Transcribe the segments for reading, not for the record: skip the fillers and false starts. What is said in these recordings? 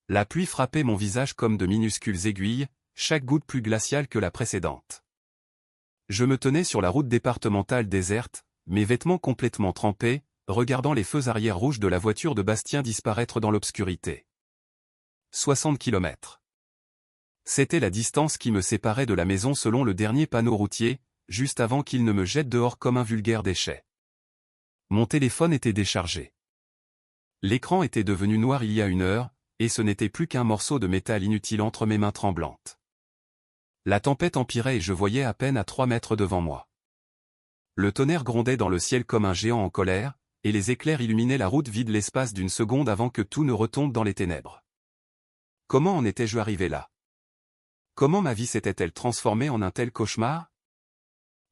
La pluie frappait mon visage comme de minuscules aiguilles, chaque goutte plus glaciale que la précédente. Je me tenais sur la route départementale déserte, mes vêtements complètement trempés, regardant les feux arrière rouges de la voiture de Bastien disparaître dans l'obscurité. 60 km. C'était la distance qui me séparait de la maison selon le dernier panneau routier, juste avant qu'il ne me jette dehors comme un vulgaire déchet. Mon téléphone était déchargé. L'écran était devenu noir il y a 1 heure, et ce n'était plus qu'un morceau de métal inutile entre mes mains tremblantes. La tempête empirait et je voyais à peine à 3 mètres devant moi. Le tonnerre grondait dans le ciel comme un géant en colère, et les éclairs illuminaient la route vide l'espace d'une seconde avant que tout ne retombe dans les ténèbres. Comment en étais-je arrivé là? Comment ma vie s'était-elle transformée en un tel cauchemar?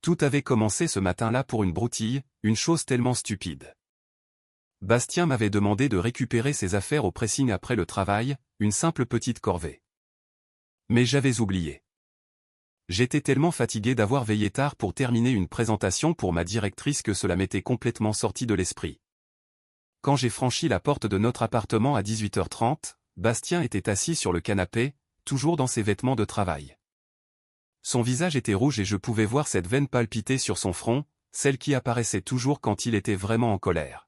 Tout avait commencé ce matin-là pour une broutille, une chose tellement stupide. Bastien m'avait demandé de récupérer ses affaires au pressing après le travail, une simple petite corvée. Mais j'avais oublié. J'étais tellement fatigué d'avoir veillé tard pour terminer une présentation pour ma directrice que cela m'était complètement sorti de l'esprit. Quand j'ai franchi la porte de notre appartement à 18h30, Bastien était assis sur le canapé, toujours dans ses vêtements de travail. Son visage était rouge et je pouvais voir cette veine palpiter sur son front, celle qui apparaissait toujours quand il était vraiment en colère.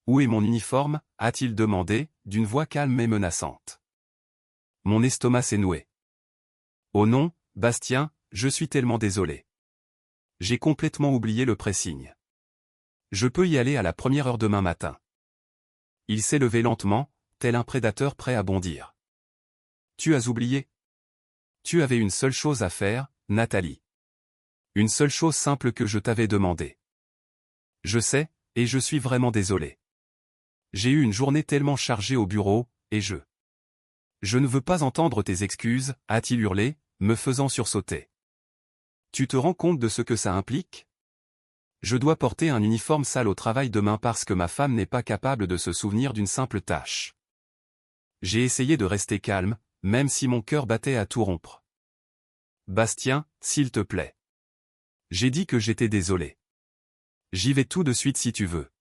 « Où est mon uniforme » a-t-il demandé, d'une voix calme et menaçante. Mon estomac s'est noué. Oh non, Bastien, je suis tellement désolé. J'ai complètement oublié le pressing. Je peux y aller à la première heure demain matin. Il s'est levé lentement, tel un prédateur prêt à bondir. Tu as oublié? Tu avais une seule chose à faire, Nathalie. Une seule chose simple que je t'avais demandé. Je sais, et je suis vraiment désolé. J'ai eu une journée tellement chargée au bureau, et je ne veux pas entendre tes excuses, a-t-il hurlé, me faisant sursauter. Tu te rends compte de ce que ça implique? Je dois porter un uniforme sale au travail demain parce que ma femme n'est pas capable de se souvenir d'une simple tâche. J'ai essayé de rester calme, même si mon cœur battait à tout rompre. Bastien, s'il te plaît. J'ai dit que j'étais désolé. J'y vais tout de suite si tu veux.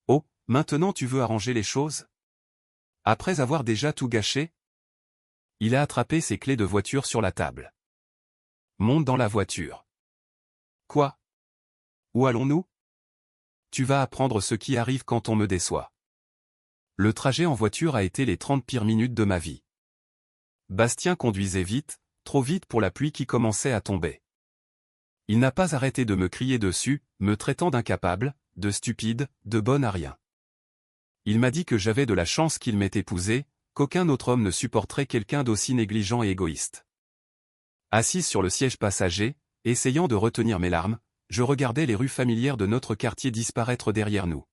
Oh, maintenant tu veux arranger les choses? Après avoir déjà tout gâché? Il a attrapé ses clés de voiture sur la table. Monte dans la voiture. Quoi? Où allons-nous? Tu vas apprendre ce qui arrive quand on me déçoit. Le trajet en voiture a été les 30 pires minutes de ma vie. Bastien conduisait vite, trop vite pour la pluie qui commençait à tomber. Il n'a pas arrêté de me crier dessus, me traitant d'incapable, de stupide, de bonne à rien. Il m'a dit que j'avais de la chance qu'il m'ait épousé, qu'aucun autre homme ne supporterait quelqu'un d'aussi négligent et égoïste. Assise sur le siège passager, essayant de retenir mes larmes, je regardais les rues familières de notre quartier disparaître derrière nous.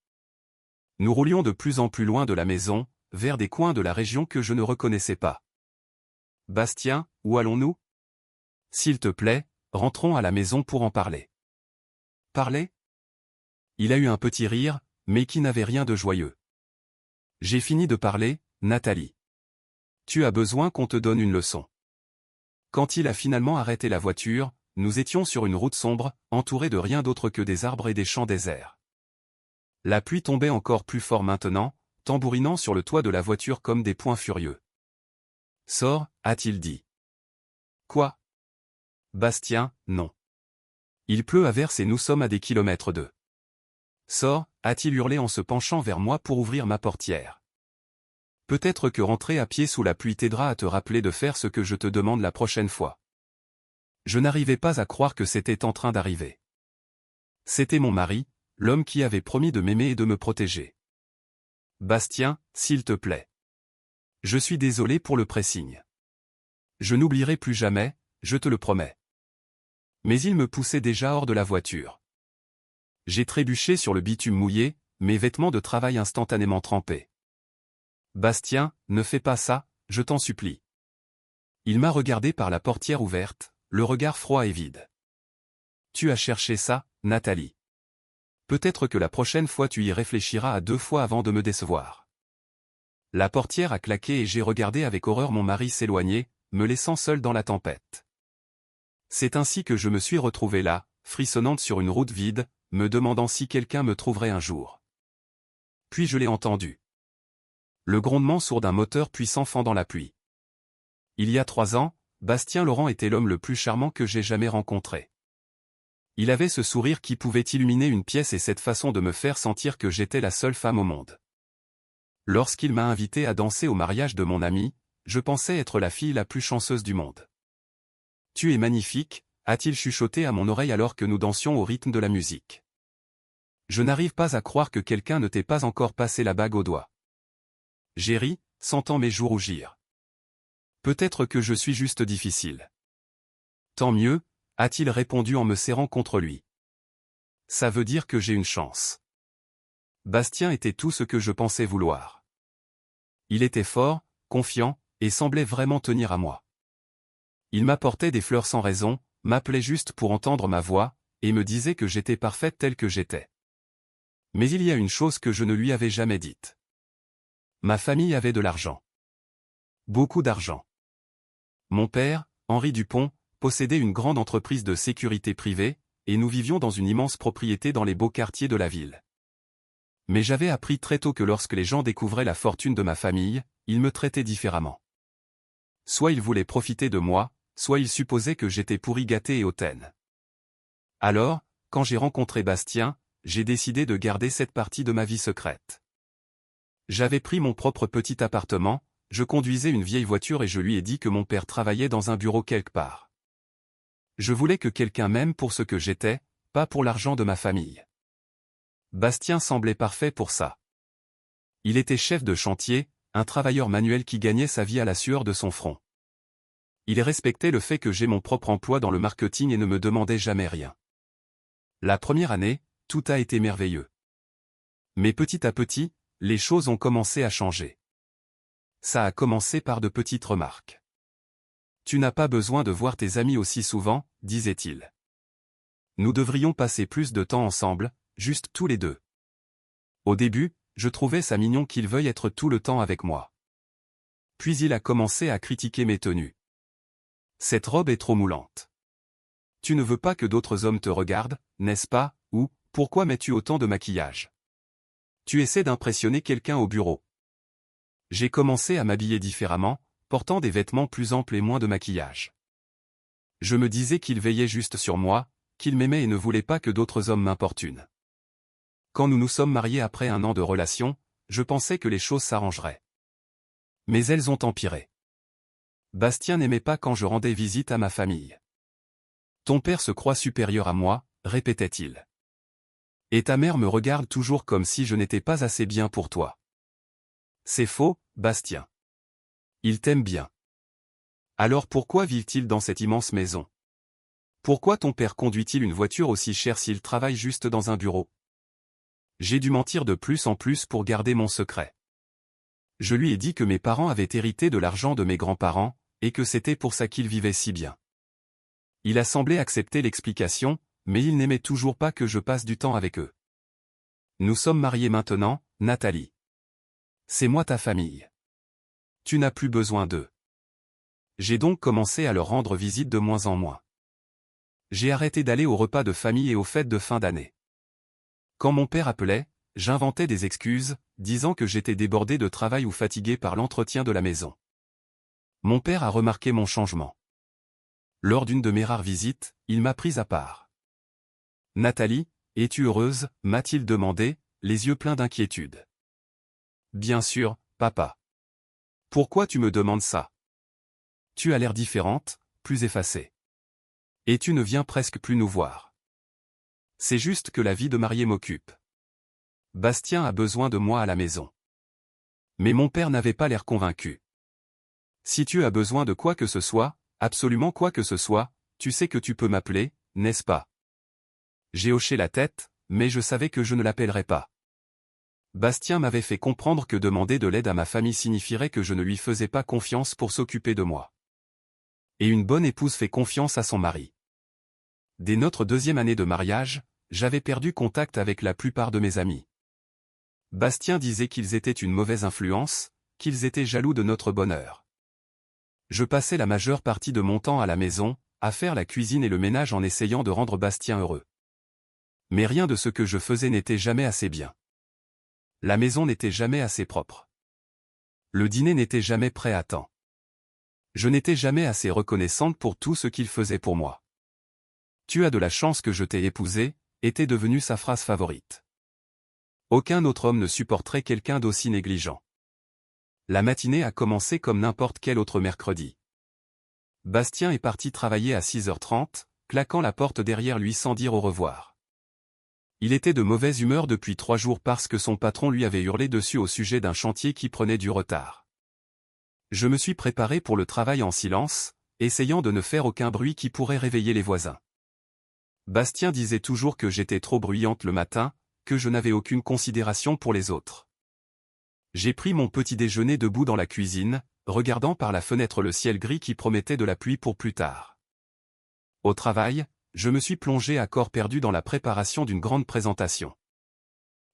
Nous roulions de plus en plus loin de la maison, vers des coins de la région que je ne reconnaissais pas. Bastien, où allons-nous? S'il te plaît, rentrons à la maison pour en parler. Parler? Il a eu un petit rire, mais qui n'avait rien de joyeux. J'ai fini de parler, Nathalie. Tu as besoin qu'on te donne une leçon. Quand il a finalement arrêté la voiture, nous étions sur une route sombre, entourée de rien d'autre que des arbres et des champs déserts. La pluie tombait encore plus fort maintenant, tambourinant sur le toit de la voiture comme des poings furieux. Sors, a-t-il dit. Quoi? Bastien, non. Il pleut à verse et nous sommes à des kilomètres d'eux. Sors, a-t-il hurlé en se penchant vers moi pour ouvrir ma portière. Peut-être que rentrer à pied sous la pluie t'aidera à te rappeler de faire ce que je te demande la prochaine fois. Je n'arrivais pas à croire que c'était en train d'arriver. C'était mon mari, l'homme qui avait promis de m'aimer et de me protéger. Bastien, s'il te plaît. Je suis désolé pour le pressing. Je n'oublierai plus jamais, je te le promets. Mais il me poussait déjà hors de la voiture. J'ai trébuché sur le bitume mouillé, mes vêtements de travail instantanément trempés. Bastien, ne fais pas ça, je t'en supplie. Il m'a regardé par la portière ouverte, le regard froid et vide. Tu as cherché ça, Nathalie. Peut-être que la prochaine fois tu y réfléchiras à 2 fois avant de me décevoir. La portière a claqué et j'ai regardé avec horreur mon mari s'éloigner, me laissant seul dans la tempête. C'est ainsi que je me suis retrouvée là, frissonnante sur une route vide, me demandant si quelqu'un me trouverait un jour. Puis je l'ai entendu. le grondement sourd d'un moteur puissant fendant la pluie. Il y a 3 ans, Bastien Laurent était l'homme le plus charmant que j'ai jamais rencontré. Il avait ce sourire qui pouvait illuminer une pièce et cette façon de me faire sentir que j'étais la seule femme au monde. Lorsqu'il m'a invité à danser au mariage de mon ami, je pensais être la fille la plus chanceuse du monde. « Tu es magnifique », a-t-il chuchoté à mon oreille alors que nous dansions au rythme de la musique. Je n'arrive pas à croire que quelqu'un ne t'ait pas encore passé la bague au doigt. J'ai ri, sentant mes joues rougir. Peut-être que je suis juste difficile. Tant mieux, a-t-il répondu en me serrant contre lui. Ça veut dire que j'ai une chance. Bastien était tout ce que je pensais vouloir. Il était fort, confiant, et semblait vraiment tenir à moi. Il m'apportait des fleurs sans raison, m'appelait juste pour entendre ma voix, et me disait que j'étais parfaite telle que j'étais. Mais il y a une chose que je ne lui avais jamais dite. Ma famille avait de l'argent. Beaucoup d'argent. Mon père, Henri Dupont, possédait une grande entreprise de sécurité privée, et nous vivions dans une immense propriété dans les beaux quartiers de la ville. Mais j'avais appris très tôt que lorsque les gens découvraient la fortune de ma famille, ils me traitaient différemment. Soit ils voulaient profiter de moi, soit ils supposaient que j'étais pourri gâté et hautaine. Alors, quand j'ai rencontré Bastien, j'ai décidé de garder cette partie de ma vie secrète. J'avais pris mon propre petit appartement, je conduisais une vieille voiture et je lui ai dit que mon père travaillait dans un bureau quelque part. Je voulais que quelqu'un m'aime pour ce que j'étais, pas pour l'argent de ma famille. Bastien semblait parfait pour ça. Il était chef de chantier, un travailleur manuel qui gagnait sa vie à la sueur de son front. Il respectait le fait que j'ai mon propre emploi dans le marketing et ne me demandait jamais rien. La première année, tout a été merveilleux. Mais petit à petit, les choses ont commencé à changer. Ça a commencé par de petites remarques. « Tu n'as pas besoin de voir tes amis aussi souvent », disait-il. « Nous devrions passer plus de temps ensemble, juste tous les deux. » Au début, je trouvais ça mignon qu'il veuille être tout le temps avec moi. Puis il a commencé à critiquer mes tenues. « Cette robe est trop moulante. Tu ne veux pas que d'autres hommes te regardent, n'est-ce pas, ou, pourquoi mets-tu autant de maquillage? Tu essaies d'impressionner quelqu'un au bureau. » J'ai commencé à m'habiller différemment, portant des vêtements plus amples et moins de maquillage. Je me disais qu'il veillait juste sur moi, qu'il m'aimait et ne voulait pas que d'autres hommes m'importunent. Quand nous nous sommes mariés après 1 an de relation, je pensais que les choses s'arrangeraient. Mais elles ont empiré. Bastien n'aimait pas quand je rendais visite à ma famille. « Ton père se croit supérieur à moi », répétait-il. « Et ta mère me regarde toujours comme si je n'étais pas assez bien pour toi. » C'est faux, Bastien. Il t'aime bien. Alors pourquoi vit-il dans cette immense maison? Pourquoi ton père conduit-il une voiture aussi chère s'il travaille juste dans un bureau? J'ai dû mentir de plus en plus pour garder mon secret. Je lui ai dit que mes parents avaient hérité de l'argent de mes grands-parents, et que c'était pour ça qu'ils vivaient si bien. Il a semblé accepter l'explication, mais il n'aimait toujours pas que je passe du temps avec eux. Nous sommes mariés maintenant, Nathalie. C'est moi ta famille. Tu n'as plus besoin d'eux. J'ai donc commencé à leur rendre visite de moins en moins. J'ai arrêté d'aller aux repas de famille et aux fêtes de fin d'année. Quand mon père appelait, j'inventais des excuses, disant que j'étais débordé de travail ou fatigué par l'entretien de la maison. Mon père a remarqué mon changement. Lors d'une de mes rares visites, il m'a prise à part. « Nathalie, es-tu heureuse ?» m'a-t-il demandé, les yeux pleins d'inquiétude. « Bien sûr, papa. Pourquoi tu me demandes ça? Tu as l'air différente, plus effacée. Et tu ne viens presque plus nous voir. C'est juste que la vie de mariée m'occupe. Bastien a besoin de moi à la maison. » Mais mon père n'avait pas l'air convaincu. « Si tu as besoin de quoi que ce soit, absolument quoi que ce soit, tu sais que tu peux m'appeler, n'est-ce pas? » J'ai hoché la tête, mais je savais que je ne l'appellerais pas. Bastien m'avait fait comprendre que demander de l'aide à ma famille signifierait que je ne lui faisais pas confiance pour s'occuper de moi. Et une bonne épouse fait confiance à son mari. Dès notre 2e année de mariage, j'avais perdu contact avec la plupart de mes amis. Bastien disait qu'ils étaient une mauvaise influence, qu'ils étaient jaloux de notre bonheur. Je passais la majeure partie de mon temps à la maison, à faire la cuisine et le ménage en essayant de rendre Bastien heureux. Mais rien de ce que je faisais n'était jamais assez bien. La maison n'était jamais assez propre. Le dîner n'était jamais prêt à temps. Je n'étais jamais assez reconnaissante pour tout ce qu'il faisait pour moi. Tu as de la chance que je t'ai épousé, était devenue sa phrase favorite. Aucun autre homme ne supporterait quelqu'un d'aussi négligent. La matinée a commencé comme n'importe quel autre mercredi. Bastien est parti travailler à 6h30, claquant la porte derrière lui sans dire au revoir. Il était de mauvaise humeur depuis 3 jours parce que son patron lui avait hurlé dessus au sujet d'un chantier qui prenait du retard. Je me suis préparé pour le travail en silence, essayant de ne faire aucun bruit qui pourrait réveiller les voisins. Bastien disait toujours que j'étais trop bruyante le matin, que je n'avais aucune considération pour les autres. J'ai pris mon petit déjeuner debout dans la cuisine, regardant par la fenêtre le ciel gris qui promettait de la pluie pour plus tard. Au travail, je me suis plongé à corps perdu dans la préparation d'une grande présentation.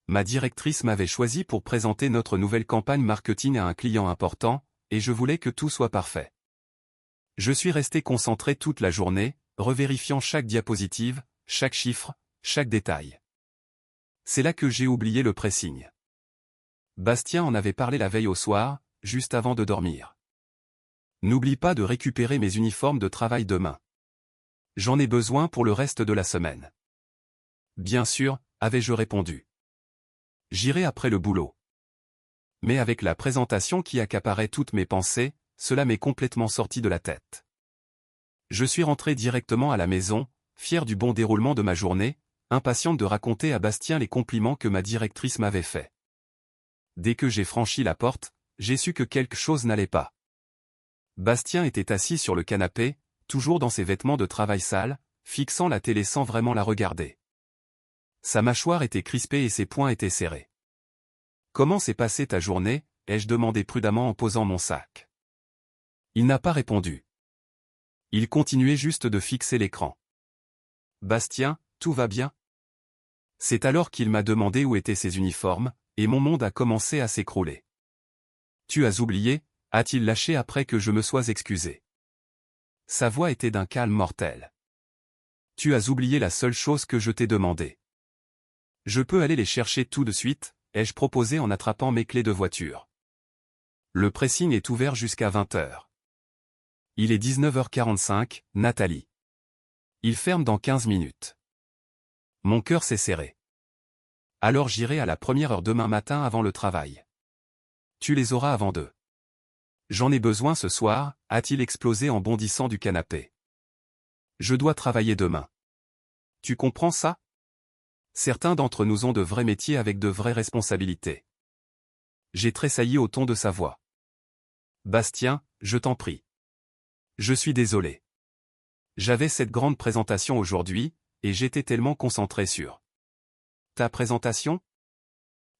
Ma directrice m'avait choisi pour présenter notre nouvelle campagne marketing à un client important, et je voulais que tout soit parfait. Je suis resté concentré toute la journée, revérifiant chaque diapositive, chaque chiffre, chaque détail. C'est là que j'ai oublié le pressing. Bastien en avait parlé la veille au soir, juste avant de dormir. N'oublie pas de récupérer mes uniformes de travail demain. J'en ai besoin pour le reste de la semaine. Bien sûr, avais-je répondu. J'irai après le boulot. Mais avec la présentation qui accaparait toutes mes pensées, cela m'est complètement sorti de la tête. Je suis rentré directement à la maison, fier du bon déroulement de ma journée, impatiente de raconter à Bastien les compliments que ma directrice m'avait faits. Dès que j'ai franchi la porte, j'ai su que quelque chose n'allait pas. Bastien était assis sur le canapé, toujours dans ses vêtements de travail sales, fixant la télé sans vraiment la regarder. Sa mâchoire était crispée et ses poings étaient serrés. « Comment s'est passée ta journée ?» ai-je demandé prudemment en posant mon sac. Il n'a pas répondu. Il continuait juste de fixer l'écran. « Bastien, tout va bien ?» C'est alors qu'il m'a demandé où étaient ses uniformes, et mon monde a commencé à s'écrouler. « Tu as oublié ?» a-t-il lâché après que je me sois excusé. Sa voix était d'un calme mortel. « Tu as oublié la seule chose que je t'ai demandé. »« Je peux aller les chercher tout de suite ?» ai-je proposé en attrapant mes clés de voiture. Le pressing est ouvert jusqu'à 20h. Il est 19h45, Nathalie. Il ferme dans 15 minutes. Mon cœur s'est serré. Alors j'irai à la première heure demain matin avant le travail. Tu les auras avant 2. J'en ai besoin ce soir, a-t-il explosé en bondissant du canapé. Je dois travailler demain. Tu comprends ça? Certains d'entre nous ont de vrais métiers avec de vraies responsabilités. J'ai tressailli au ton de sa voix. Bastien, je t'en prie. Je suis désolé. J'avais cette grande présentation aujourd'hui, et j'étais tellement concentré sur ta présentation?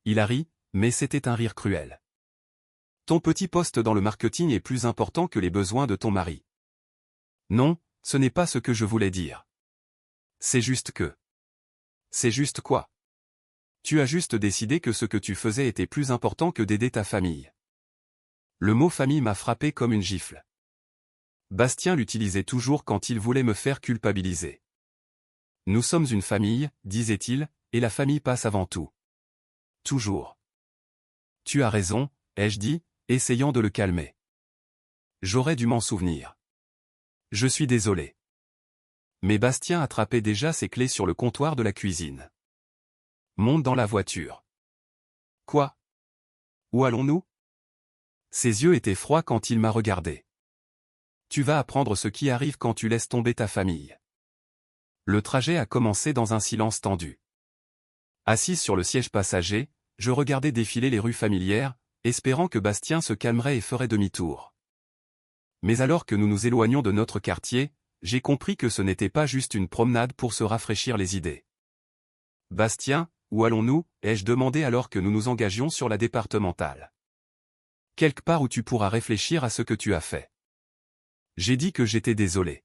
Il a ri, mais c'était un rire cruel. Ton petit poste dans le marketing est plus important que les besoins de ton mari. Non, ce n'est pas ce que je voulais dire. C'est juste que... C'est juste quoi? Tu as juste décidé que ce que tu faisais était plus important que d'aider ta famille. Le mot famille m'a frappé comme une gifle. Bastien l'utilisait toujours quand il voulait me faire culpabiliser. Nous sommes une famille, disait-il, et la famille passe avant tout. Toujours. Tu as raison, ai-je dit, essayant de le calmer. J'aurais dû m'en souvenir. Je suis désolé. Mais Bastien attrapait déjà ses clés sur le comptoir de la cuisine. Monte dans la voiture. Quoi? Où allons-nous? Ses yeux étaient froids quand il m'a regardé. Tu vas apprendre ce qui arrive quand tu laisses tomber ta famille. Le trajet a commencé dans un silence tendu. Assise sur le siège passager, je regardais défiler les rues familières, espérant que Bastien se calmerait et ferait demi-tour. Mais alors que nous nous éloignions de notre quartier, j'ai compris que ce n'était pas juste une promenade pour se rafraîchir les idées. Bastien, où allons-nous? Ai-je demandé alors que nous nous engagions sur la départementale. Quelque part où tu pourras réfléchir à ce que tu as fait. J'ai dit que j'étais désolé.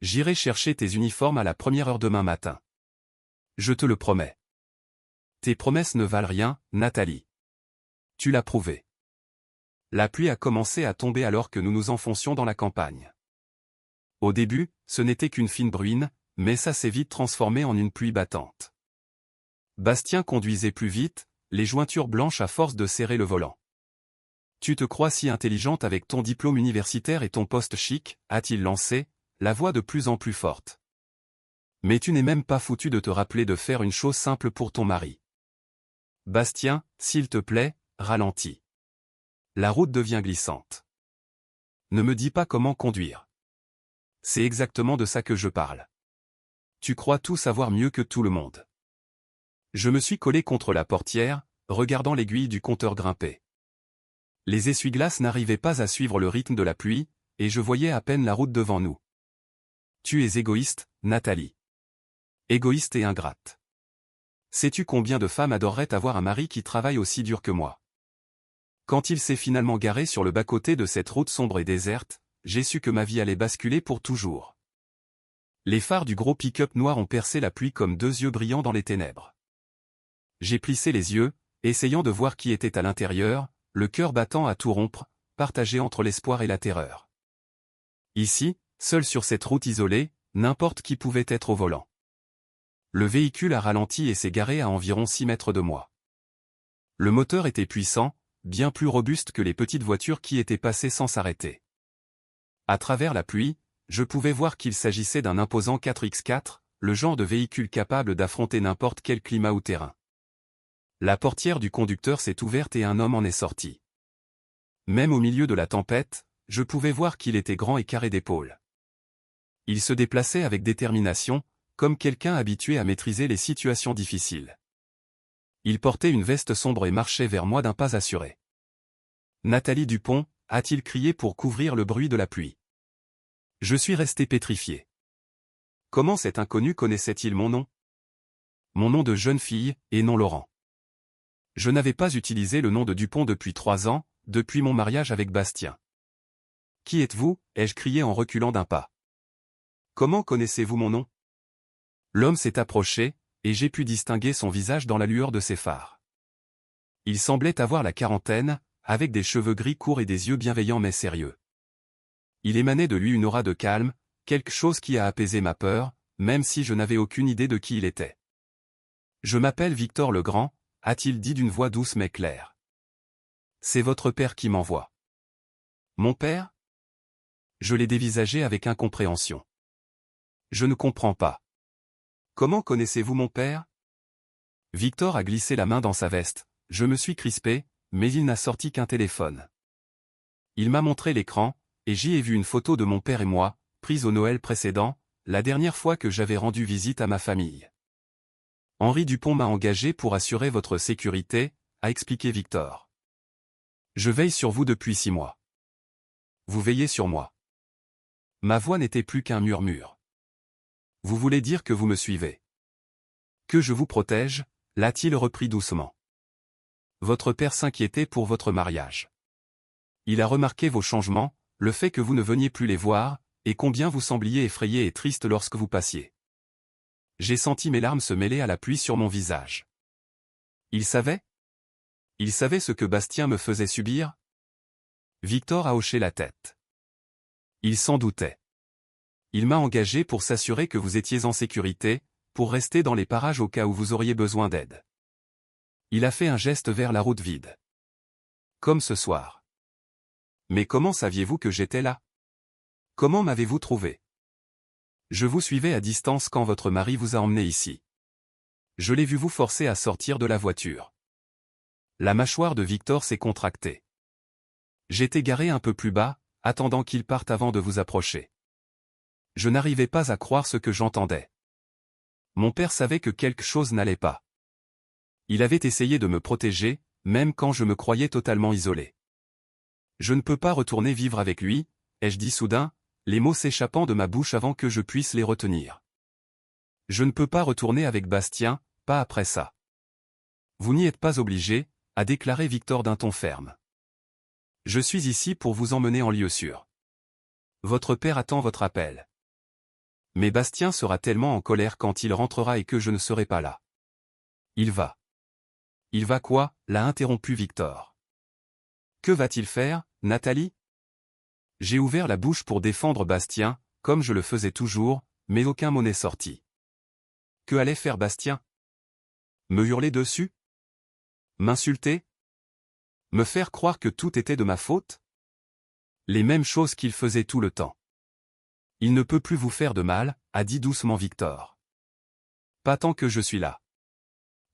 J'irai chercher tes uniformes à la première heure demain matin. Je te le promets. Tes promesses ne valent rien, Nathalie. Tu l'as prouvé. La pluie a commencé à tomber alors que nous nous enfoncions dans la campagne. Au début, ce n'était qu'une fine bruine, mais ça s'est vite transformé en une pluie battante. Bastien conduisait plus vite, les jointures blanches à force de serrer le volant. Tu te crois si intelligente avec ton diplôme universitaire et ton poste chic, a-t-il lancé, la voix de plus en plus forte. Mais tu n'es même pas foutu de te rappeler de faire une chose simple pour ton mari. Bastien, s'il te plaît, ralentis. La route devient glissante. Ne me dis pas comment conduire. C'est exactement de ça que je parle. Tu crois tout savoir mieux que tout le monde. Je me suis collé contre la portière, regardant l'aiguille du compteur grimper. Les essuie-glaces n'arrivaient pas à suivre le rythme de la pluie, et je voyais à peine la route devant nous. Tu es égoïste, Nathalie. Égoïste et ingrate. Sais-tu combien de femmes adoreraient avoir un mari qui travaille aussi dur que moi? Quand il s'est finalement garé sur le bas-côté de cette route sombre et déserte, j'ai su que ma vie allait basculer pour toujours. Les phares du gros pick-up noir ont percé la pluie comme deux yeux brillants dans les ténèbres. J'ai plissé les yeux, essayant de voir qui était à l'intérieur, le cœur battant à tout rompre, partagé entre l'espoir et la terreur. Ici, seul sur cette route isolée, n'importe qui pouvait être au volant. Le véhicule a ralenti et s'est garé à environ 6 mètres de moi. Le moteur était puissant, bien plus robuste que les petites voitures qui étaient passées sans s'arrêter. À travers la pluie, je pouvais voir qu'il s'agissait d'un imposant 4x4, le genre de véhicule capable d'affronter n'importe quel climat ou terrain. La portière du conducteur s'est ouverte et un homme en est sorti. Même au milieu de la tempête, je pouvais voir qu'il était grand et carré d'épaules. Il se déplaçait avec détermination, comme quelqu'un habitué à maîtriser les situations difficiles. Il portait une veste sombre et marchait vers moi d'un pas assuré. « Nathalie Dupont » a-t-il crié pour couvrir le bruit de la pluie. Je suis resté pétrifié. Comment cet inconnu connaissait-il mon nom? Mon nom de jeune fille, et non Laurent. Je n'avais pas utilisé le nom de Dupont depuis 3 ans, depuis mon mariage avec Bastien. « Qui êtes-vous » ai-je crié en reculant d'un pas. « Comment connaissez-vous mon nom » L'homme s'est approché, et j'ai pu distinguer son visage dans la lueur de ses phares. Il semblait avoir la quarantaine, avec des cheveux gris courts et des yeux bienveillants mais sérieux. Il émanait de lui une aura de calme, quelque chose qui a apaisé ma peur, même si je n'avais aucune idée de qui il était. « Je m'appelle Victor Legrand » a-t-il dit d'une voix douce mais claire. « C'est votre père qui m'envoie. »« Mon père » Je l'ai dévisagé avec incompréhension. « Je ne comprends pas. Comment connaissez-vous mon père » Victor a glissé la main dans sa veste, je me suis crispé, mais il n'a sorti qu'un téléphone. Il m'a montré l'écran, et j'y ai vu une photo de mon père et moi, prise au Noël précédent, la dernière fois que j'avais rendu visite à ma famille. « Henri Dupont m'a engagé pour assurer votre sécurité » a expliqué Victor. « Je veille sur vous depuis 6 mois. Vous veillez sur moi. » Ma voix n'était plus qu'un murmure. « Vous voulez dire que vous me suivez. Que je vous protège » l'a-t-il repris doucement. « Votre père s'inquiétait pour votre mariage. Il a remarqué vos changements, le fait que vous ne veniez plus les voir, et combien vous sembliez effrayé et triste lorsque vous passiez. J'ai senti mes larmes se mêler à la pluie sur mon visage. Il savait ? Il savait ce que Bastien me faisait subir ? Victor a hoché la tête. Il s'en doutait. Il m'a engagé pour s'assurer que vous étiez en sécurité, pour rester dans les parages au cas où vous auriez besoin d'aide. Il a fait un geste vers la route vide. Comme ce soir. Mais comment saviez-vous que j'étais là? Comment m'avez-vous trouvé? Je vous suivais à distance quand votre mari vous a emmené ici. Je l'ai vu vous forcer à sortir de la voiture. La mâchoire de Victor s'est contractée. J'étais garé un peu plus bas, attendant qu'il parte avant de vous approcher. Je n'arrivais pas à croire ce que j'entendais. Mon père savait que quelque chose n'allait pas. Il avait essayé de me protéger, même quand je me croyais totalement isolé. Je ne peux pas retourner vivre avec lui, ai-je dit soudain, les mots s'échappant de ma bouche avant que je puisse les retenir. Je ne peux pas retourner avec Bastien, pas après ça. Vous n'y êtes pas obligé, a déclaré Victor d'un ton ferme. Je suis ici pour vous emmener en lieu sûr. Votre père attend votre appel. Mais Bastien sera tellement en colère quand il rentrera et que je ne serai pas là. Il va. Il va quoi? L'a interrompu Victor. Que va-t-il faire, Nathalie? J'ai ouvert la bouche pour défendre Bastien, comme je le faisais toujours, mais aucun mot n'est sorti. Que allait faire Bastien? Me hurler dessus? M'insulter? Me faire croire que tout était de ma faute? Les mêmes choses qu'il faisait tout le temps. Il ne peut plus vous faire de mal, a dit doucement Victor. Pas tant que je suis là.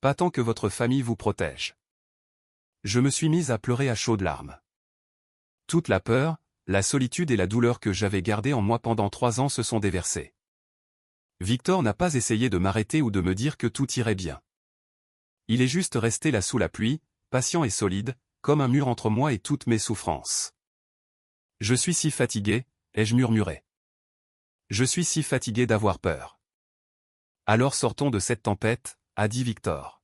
Pas tant que votre famille vous protège. Je me suis mise à pleurer à chaudes larmes. Toute la peur, la solitude et la douleur que j'avais gardées en moi pendant 3 ans se sont déversées. Victor n'a pas essayé de m'arrêter ou de me dire que tout irait bien. Il est juste resté là sous la pluie, patient et solide, comme un mur entre moi et toutes mes souffrances. Je suis si fatigué, ai-je murmuré. Je suis si fatigué d'avoir peur. Alors sortons de cette tempête, a dit Victor.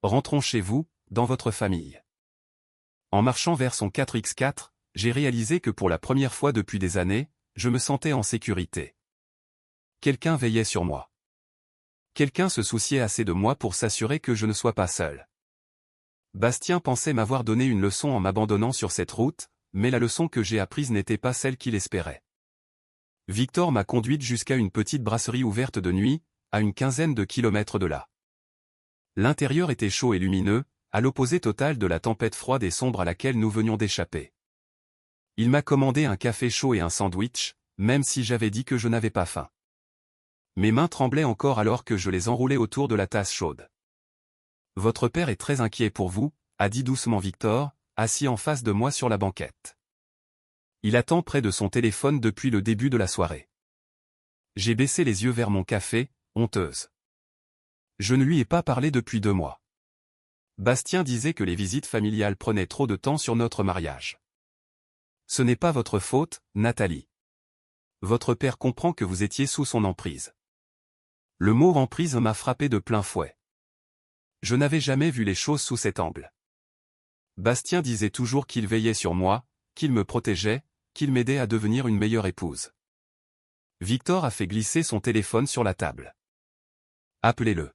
Rentrons chez vous, dans votre famille. En marchant vers son 4x4, j'ai réalisé que pour la première fois depuis des années, je me sentais en sécurité. Quelqu'un veillait sur moi. Quelqu'un se souciait assez de moi pour s'assurer que je ne sois pas seul. Bastien pensait m'avoir donné une leçon en m'abandonnant sur cette route, mais la leçon que j'ai apprise n'était pas celle qu'il espérait. Victor m'a conduite jusqu'à une petite brasserie ouverte de nuit, à une quinzaine de kilomètres de là. L'intérieur était chaud et lumineux, à l'opposé total de la tempête froide et sombre à laquelle nous venions d'échapper. Il m'a commandé un café chaud et un sandwich, même si j'avais dit que je n'avais pas faim. Mes mains tremblaient encore alors que je les enroulais autour de la tasse chaude. Votre père est très inquiet pour vous, a dit doucement Victor, assis en face de moi sur la banquette. Il attend près de son téléphone depuis le début de la soirée. J'ai baissé les yeux vers mon café, honteuse. Je ne lui ai pas parlé depuis 2 mois. Bastien disait que les visites familiales prenaient trop de temps sur notre mariage. Ce n'est pas votre faute, Nathalie. Votre père comprend que vous étiez sous son emprise. Le mot emprise m'a frappé de plein fouet. Je n'avais jamais vu les choses sous cet angle. Bastien disait toujours qu'il veillait sur moi, qu'il me protégeait, qu'il m'aidait à devenir une meilleure épouse. Victor a fait glisser son téléphone sur la table. Appelez-le.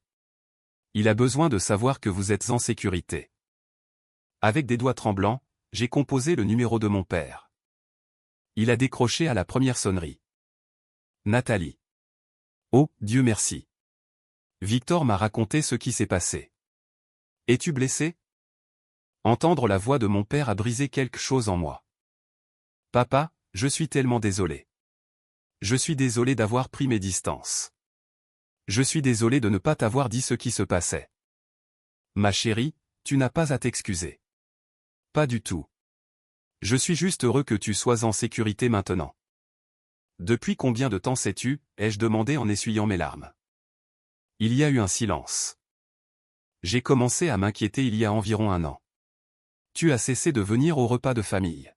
Il a besoin de savoir que vous êtes en sécurité. Avec des doigts tremblants, j'ai composé le numéro de mon père. Il a décroché à la première sonnerie. Nathalie. Oh, Dieu merci. Victor m'a raconté ce qui s'est passé. Es-tu blessé? Entendre la voix de mon père a brisé quelque chose en moi. Papa, je suis tellement désolé. Je suis désolé d'avoir pris mes distances. Je suis désolé de ne pas t'avoir dit ce qui se passait. Ma chérie, tu n'as pas à t'excuser. Pas du tout. Je suis juste heureux que tu sois en sécurité maintenant. Depuis combien de temps sais-tu, ai-je demandé en essuyant mes larmes. Il y a eu un silence. J'ai commencé à m'inquiéter il y a environ 1 an. Tu as cessé de venir au repas de famille.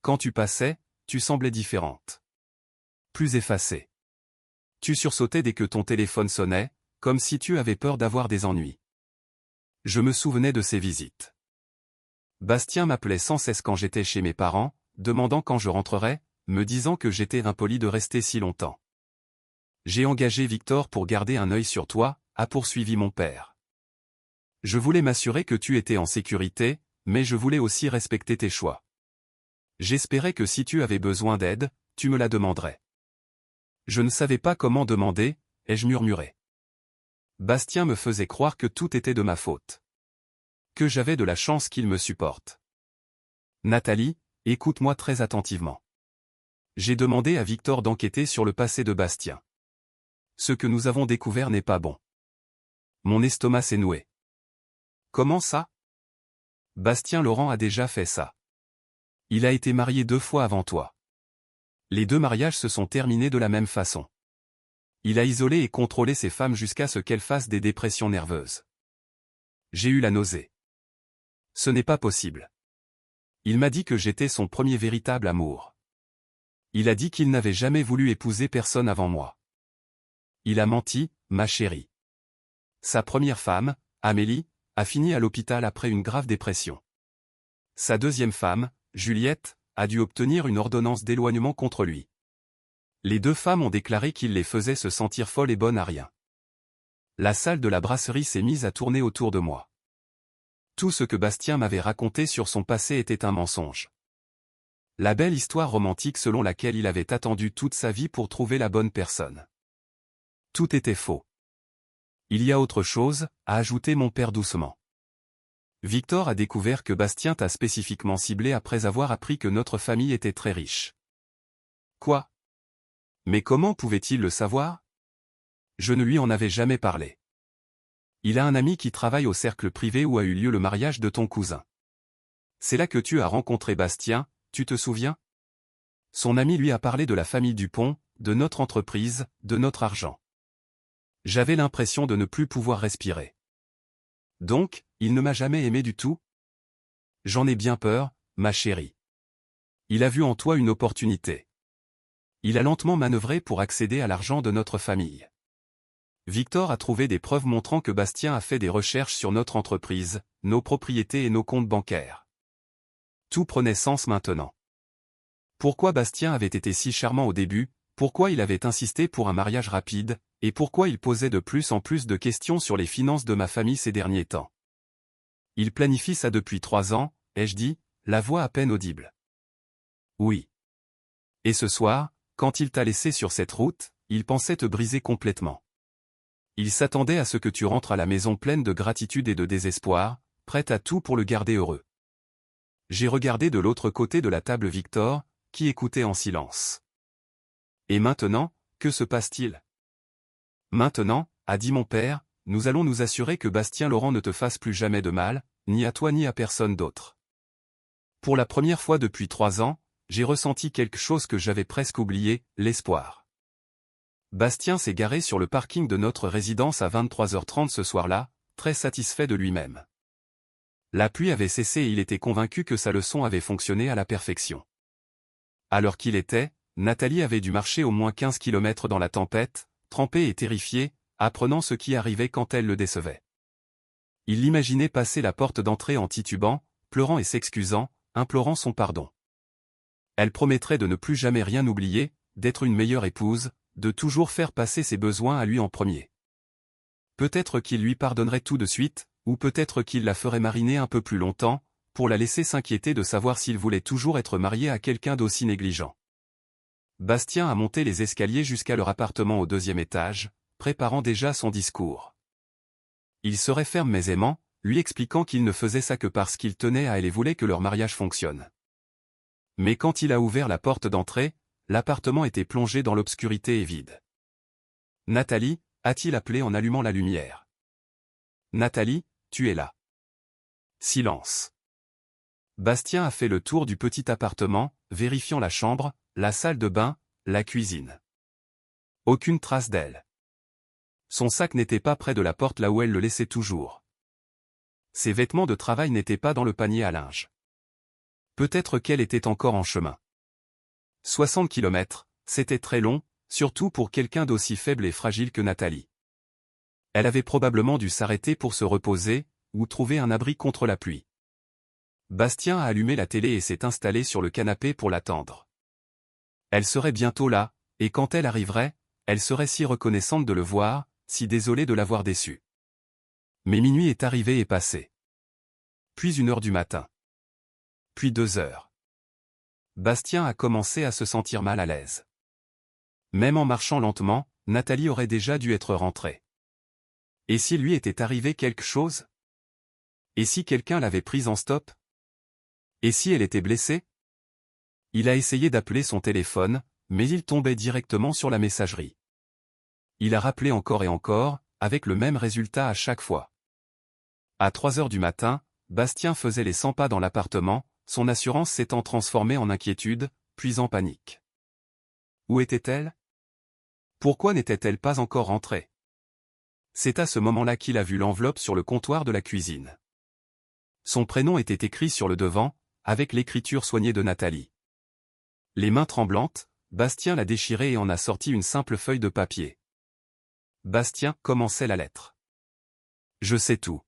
Quand tu passais, tu semblais différente. Plus effacée. Tu sursautais dès que ton téléphone sonnait, comme si tu avais peur d'avoir des ennuis. Je me souvenais de ces visites. Bastien m'appelait sans cesse quand j'étais chez mes parents, demandant quand je rentrerais, me disant que j'étais impoli de rester si longtemps. J'ai engagé Victor pour garder un œil sur toi, a poursuivi mon père. Je voulais m'assurer que tu étais en sécurité, mais je voulais aussi respecter tes choix. J'espérais que si tu avais besoin d'aide, tu me la demanderais. Je ne savais pas comment demander, ai-je murmuré. Bastien me faisait croire que tout était de ma faute. Que j'avais de la chance qu'il me supporte. Nathalie, écoute-moi très attentivement. J'ai demandé à Victor d'enquêter sur le passé de Bastien. Ce que nous avons découvert n'est pas bon. Mon estomac s'est noué. Comment ça? Bastien Laurent a déjà fait ça. Il a été marié 2 fois avant toi. Les 2 mariages se sont terminés de la même façon. Il a isolé et contrôlé ses femmes jusqu'à ce qu'elles fassent des dépressions nerveuses. J'ai eu la nausée. Ce n'est pas possible. Il m'a dit que j'étais son premier véritable amour. Il a dit qu'il n'avait jamais voulu épouser personne avant moi. Il a menti, ma chérie. Sa première femme, Amélie, a fini à l'hôpital après une grave dépression. Sa deuxième femme, Juliette, a dû obtenir une ordonnance d'éloignement contre lui. Les 2 femmes ont déclaré qu'il les faisait se sentir folles et bonnes à rien. La salle de la brasserie s'est mise à tourner autour de moi. Tout ce que Bastien m'avait raconté sur son passé était un mensonge. La belle histoire romantique selon laquelle il avait attendu toute sa vie pour trouver la bonne personne. Tout était faux. Il y a autre chose, a ajouté mon père doucement. Victor a découvert que Bastien t'a spécifiquement ciblé après avoir appris que notre famille était très riche. Quoi? Mais comment pouvait-il le savoir? Je ne lui en avais jamais parlé. Il a un ami qui travaille au cercle privé où a eu lieu le mariage de ton cousin. C'est là que tu as rencontré Bastien, tu te souviens? Son ami lui a parlé de la famille Dupont, de notre entreprise, de notre argent. J'avais l'impression de ne plus pouvoir respirer. Donc, il ne m'a jamais aimé du tout? J'en ai bien peur, ma chérie. Il a vu en toi une opportunité. Il a lentement manœuvré pour accéder à l'argent de notre famille. Victor a trouvé des preuves montrant que Bastien a fait des recherches sur notre entreprise, nos propriétés et nos comptes bancaires. Tout prenait sens maintenant. Pourquoi Bastien avait été si charmant au début, pourquoi il avait insisté pour un mariage rapide, et pourquoi il posait de plus en plus de questions sur les finances de ma famille ces derniers temps. Il planifie ça depuis 3 ans, ai-je dit, la voix à peine audible. Oui. Et ce soir, quand il t'a laissé sur cette route, il pensait te briser complètement. Il s'attendait à ce que tu rentres à la maison pleine de gratitude et de désespoir, prête à tout pour le garder heureux. J'ai regardé de l'autre côté de la table Victor, qui écoutait en silence. Et maintenant, que se passe-t-il? Maintenant, a dit mon père, nous allons nous assurer que Bastien Laurent ne te fasse plus jamais de mal, ni à toi ni à personne d'autre. Pour la première fois depuis 3 ans, j'ai ressenti quelque chose que j'avais presque oublié, l'espoir. Bastien s'est garé sur le parking de notre résidence à 23h30 ce soir-là, très satisfait de lui-même. La pluie avait cessé et il était convaincu que sa leçon avait fonctionné à la perfection. À l'heure qu'il était, Nathalie avait dû marcher au moins 15 km dans la tempête, trempée et terrifiée, apprenant ce qui arrivait quand elle le décevait. Il l'imaginait passer la porte d'entrée en titubant, pleurant et s'excusant, implorant son pardon. Elle promettrait de ne plus jamais rien oublier, d'être une meilleure épouse, de toujours faire passer ses besoins à lui en premier. Peut-être qu'il lui pardonnerait tout de suite, ou peut-être qu'il la ferait mariner un peu plus longtemps, pour la laisser s'inquiéter de savoir s'il voulait toujours être marié à quelqu'un d'aussi négligent. Bastien a monté les escaliers jusqu'à leur appartement au 2e étage, préparant déjà son discours. Il serait ferme mais aimant, lui expliquant qu'il ne faisait ça que parce qu'il tenait à elle et voulait que leur mariage fonctionne. Mais quand il a ouvert la porte d'entrée, l'appartement était plongé dans l'obscurité et vide. « Nathalie » a-t-il appelé en allumant la lumière. « Nathalie, tu es là. » Silence. Bastien a fait le tour du petit appartement, vérifiant la chambre, la salle de bain, la cuisine. Aucune trace d'elle. Son sac n'était pas près de la porte là où elle le laissait toujours. Ses vêtements de travail n'étaient pas dans le panier à linge. Peut-être qu'elle était encore en chemin. 60 km, c'était très long, surtout pour quelqu'un d'aussi faible et fragile que Nathalie. Elle avait probablement dû s'arrêter pour se reposer, ou trouver un abri contre la pluie. Bastien a allumé la télé et s'est installé sur le canapé pour l'attendre. Elle serait bientôt là, et quand elle arriverait, elle serait si reconnaissante de le voir, si désolée de l'avoir déçu. Mais minuit est arrivé et passé. Puis 1h du matin. Puis 2h. Bastien a commencé à se sentir mal à l'aise. Même en marchant lentement, Nathalie aurait déjà dû être rentrée. Et si lui était arrivé quelque chose? Et si quelqu'un l'avait prise en stop? Et si elle était blessée? Il a essayé d'appeler son téléphone, mais il tombait directement sur la messagerie. Il a rappelé encore et encore, avec le même résultat à chaque fois. À 3h du matin, Bastien faisait les 100 pas dans l'appartement, son assurance s'étant transformée en inquiétude, puis en panique. Où était-elle? Pourquoi n'était-elle pas encore rentrée? C'est à ce moment-là qu'il a vu l'enveloppe sur le comptoir de la cuisine. Son prénom était écrit sur le devant, avec l'écriture soignée de Nathalie. Les mains tremblantes, Bastien l'a déchirée et en a sorti une simple feuille de papier. Bastien commençait la lettre. Je sais tout.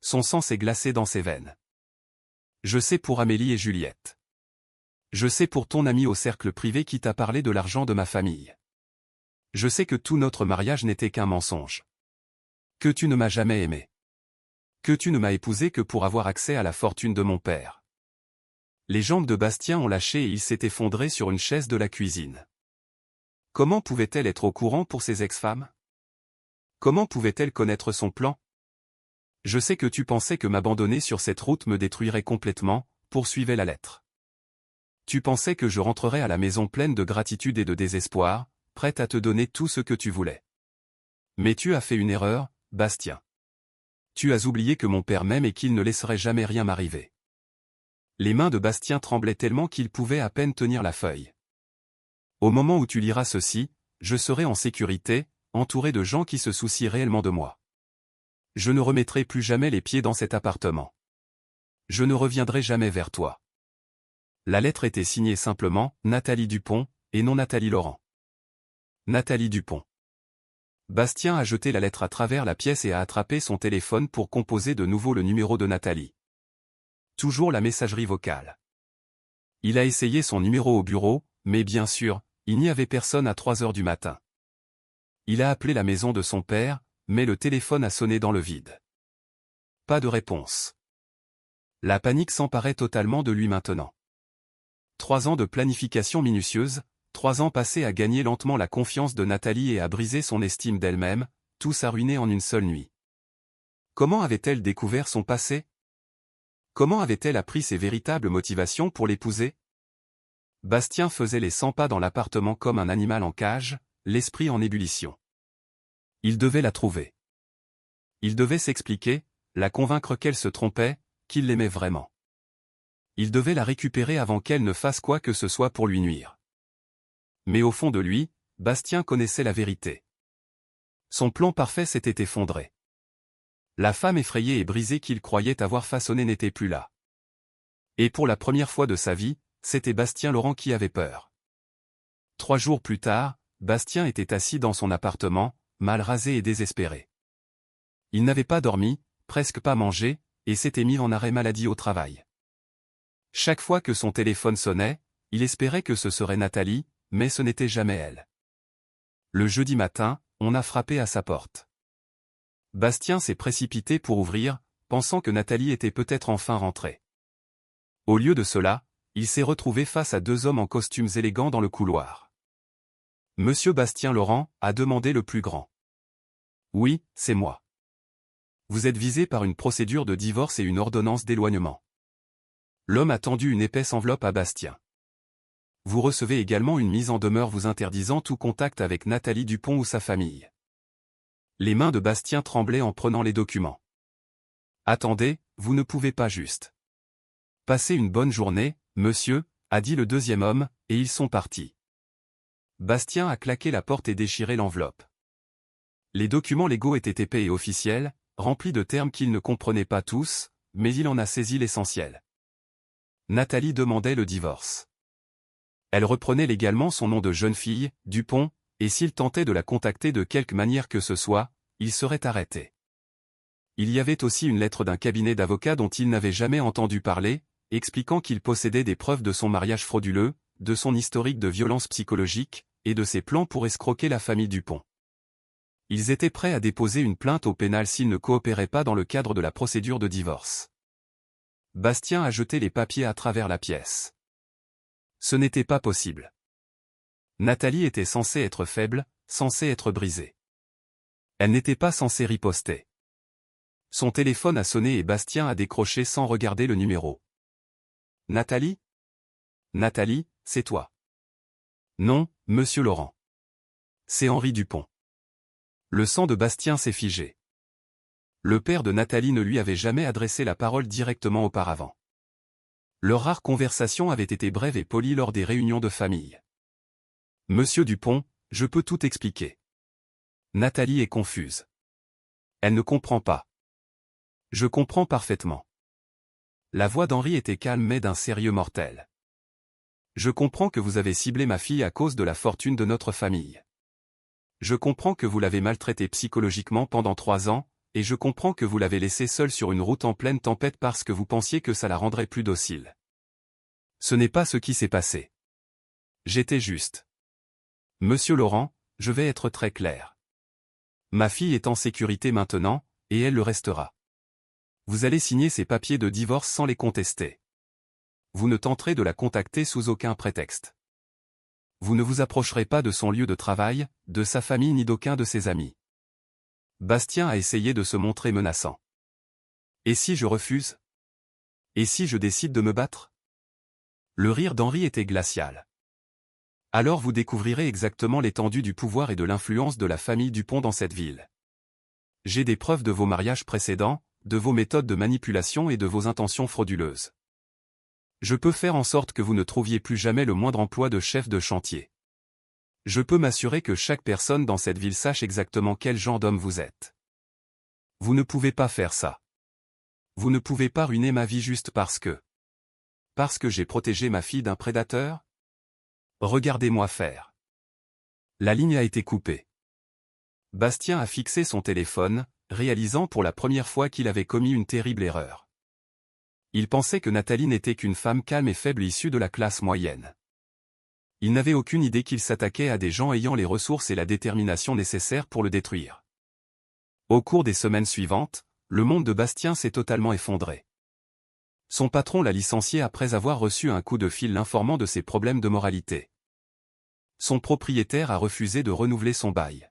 Son sang s'est glacé dans ses veines. Je sais pour Amélie et Juliette. Je sais pour ton ami au cercle privé qui t'a parlé de l'argent de ma famille. Je sais que tout notre mariage n'était qu'un mensonge. Que tu ne m'as jamais aimé. Que tu ne m'as épousé que pour avoir accès à la fortune de mon père. Les jambes de Bastien ont lâché et il s'est effondré sur une chaise de la cuisine. Comment pouvait-elle être au courant pour ses ex-femmes? Comment pouvait-elle connaître son plan? Je sais que tu pensais que m'abandonner sur cette route me détruirait complètement, poursuivait la lettre. Tu pensais que je rentrerais à la maison pleine de gratitude et de désespoir, prête à te donner tout ce que tu voulais. Mais tu as fait une erreur, Bastien. Tu as oublié que mon père m'aime et qu'il ne laisserait jamais rien m'arriver. Les mains de Bastien tremblaient tellement qu'il pouvait à peine tenir la feuille. Au moment où tu liras ceci, je serai en sécurité, entouré de gens qui se soucient réellement de moi. Je ne remettrai plus jamais les pieds dans cet appartement. Je ne reviendrai jamais vers toi. La lettre était signée simplement « Nathalie Dupont » et non Nathalie Laurent. Nathalie Dupont. Bastien a jeté la lettre à travers la pièce et a attrapé son téléphone pour composer de nouveau le numéro de Nathalie. Toujours la messagerie vocale. Il a essayé son numéro au bureau, mais bien sûr, il n'y avait personne à 3 heures du matin. Il a appelé la maison de son père, mais le téléphone a sonné dans le vide. Pas de réponse. La panique s'emparait totalement de lui maintenant. 3 ans de planification minutieuse, 3 ans passés à gagner lentement la confiance de Nathalie et à briser son estime d'elle-même, tout s'arruiné en une seule nuit. Comment avait-elle découvert son passé? Comment avait-elle appris ses véritables motivations pour l'épouser? Bastien faisait les 100 pas dans l'appartement comme un animal en cage, l'esprit en ébullition. Il devait la trouver. Il devait s'expliquer, la convaincre qu'elle se trompait, qu'il l'aimait vraiment. Il devait la récupérer avant qu'elle ne fasse quoi que ce soit pour lui nuire. Mais au fond de lui, Bastien connaissait la vérité. Son plan parfait s'était effondré. La femme effrayée et brisée qu'il croyait avoir façonnée n'était plus là. Et pour la première fois de sa vie, c'était Bastien Laurent qui avait peur. 3 jours plus tard, Bastien était assis dans son appartement, mal rasé et désespéré. Il n'avait pas dormi, presque pas mangé, et s'était mis en arrêt maladie au travail. Chaque fois que son téléphone sonnait, il espérait que ce serait Nathalie, mais ce n'était jamais elle. Le jeudi matin, on a frappé à sa porte. Bastien s'est précipité pour ouvrir, pensant que Nathalie était peut-être enfin rentrée. Au lieu de cela, il s'est retrouvé face à 2 hommes en costumes élégants dans le couloir. « Monsieur Bastien Laurent » a demandé le plus grand. « Oui, c'est moi. Vous êtes visé par une procédure de divorce et une ordonnance d'éloignement. » L'homme a tendu une épaisse enveloppe à Bastien. « Vous recevez également une mise en demeure vous interdisant tout contact avec Nathalie Dupont ou sa famille. » Les mains de Bastien tremblaient en prenant les documents. « Attendez, vous ne pouvez pas juste. »« Passez une bonne journée, monsieur » a dit le deuxième homme, et ils sont partis. Bastien a claqué la porte et déchiré l'enveloppe. Les documents légaux étaient épais et officiels, remplis de termes qu'il ne comprenait pas tous, mais il en a saisi l'essentiel. Nathalie demandait le divorce. Elle reprenait légalement son nom de jeune fille, Dupont, et s'il tentait de la contacter de quelque manière que ce soit, il serait arrêté. Il y avait aussi une lettre d'un cabinet d'avocats dont il n'avait jamais entendu parler, expliquant qu'il possédait des preuves de son mariage frauduleux, de son historique de violence psychologique, et de ses plans pour escroquer la famille Dupont. Ils étaient prêts à déposer une plainte au pénal s'ils ne coopéraient pas dans le cadre de la procédure de divorce. Bastien a jeté les papiers à travers la pièce. Ce n'était pas possible. Nathalie était censée être faible, censée être brisée. Elle n'était pas censée riposter. Son téléphone a sonné et Bastien a décroché sans regarder le numéro. « Nathalie ? Nathalie, c'est toi. » « Non, monsieur Laurent. C'est Henri Dupont. » Le sang de Bastien s'est figé. Le père de Nathalie ne lui avait jamais adressé la parole directement auparavant. Leur rare conversation avait été brève et polie lors des réunions de famille. « Monsieur Dupont, je peux tout expliquer. » Nathalie est confuse. Elle ne comprend pas. Je comprends parfaitement. La voix d'Henri était calme mais d'un sérieux mortel. Je comprends que vous avez ciblé ma fille à cause de la fortune de notre famille. Je comprends que vous l'avez maltraitée psychologiquement pendant 3 ans, et je comprends que vous l'avez laissée seule sur une route en pleine tempête parce que vous pensiez que ça la rendrait plus docile. Ce n'est pas ce qui s'est passé. J'étais juste. Monsieur Laurent, je vais être très clair. Ma fille est en sécurité maintenant, et elle le restera. Vous allez signer ces papiers de divorce sans les contester. Vous ne tenterez de la contacter sous aucun prétexte. Vous ne vous approcherez pas de son lieu de travail, de sa famille ni d'aucun de ses amis. Bastien a essayé de se montrer menaçant. Et si je refuse? Et si je décide de me battre? Le rire d'Henri était glacial. Alors vous découvrirez exactement l'étendue du pouvoir et de l'influence de la famille Dupont dans cette ville. J'ai des preuves de vos mariages précédents, de vos méthodes de manipulation et de vos intentions frauduleuses. Je peux faire en sorte que vous ne trouviez plus jamais le moindre emploi de chef de chantier. Je peux m'assurer que chaque personne dans cette ville sache exactement quel genre d'homme vous êtes. Vous ne pouvez pas faire ça. Vous ne pouvez pas ruiner ma vie juste parce que j'ai protégé ma fille d'un prédateur? Regardez-moi faire. La ligne a été coupée. Bastien a fixé son téléphone, réalisant pour la première fois qu'il avait commis une terrible erreur. Il pensait que Nathalie n'était qu'une femme calme et faible issue de la classe moyenne. Il n'avait aucune idée qu'il s'attaquait à des gens ayant les ressources et la détermination nécessaires pour le détruire. Au cours des semaines suivantes, le monde de Bastien s'est totalement effondré. Son patron l'a licencié après avoir reçu un coup de fil l'informant de ses problèmes de moralité. Son propriétaire a refusé de renouveler son bail.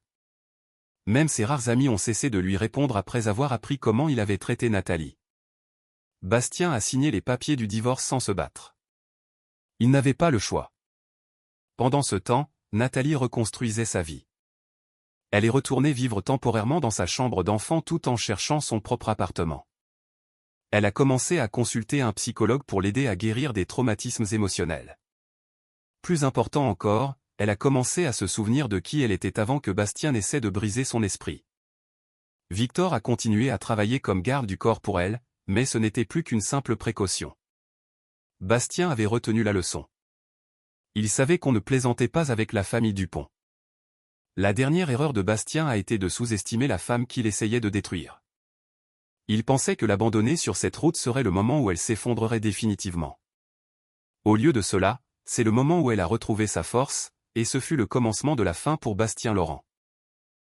Même ses rares amis ont cessé de lui répondre après avoir appris comment il avait traité Nathalie. Bastien a signé les papiers du divorce sans se battre. Il n'avait pas le choix. Pendant ce temps, Nathalie reconstruisait sa vie. Elle est retournée vivre temporairement dans sa chambre d'enfant tout en cherchant son propre appartement. Elle a commencé à consulter un psychologue pour l'aider à guérir des traumatismes émotionnels. Plus important encore, elle a commencé à se souvenir de qui elle était avant que Bastien n'essaie de briser son esprit. Victor a continué à travailler comme garde du corps pour elle, mais ce n'était plus qu'une simple précaution. Bastien avait retenu la leçon. Il savait qu'on ne plaisantait pas avec la famille Dupont. La dernière erreur de Bastien a été de sous-estimer la femme qu'il essayait de détruire. Il pensait que l'abandonner sur cette route serait le moment où elle s'effondrerait définitivement. Au lieu de cela, c'est le moment où elle a retrouvé sa force, et ce fut le commencement de la fin pour Bastien Laurent.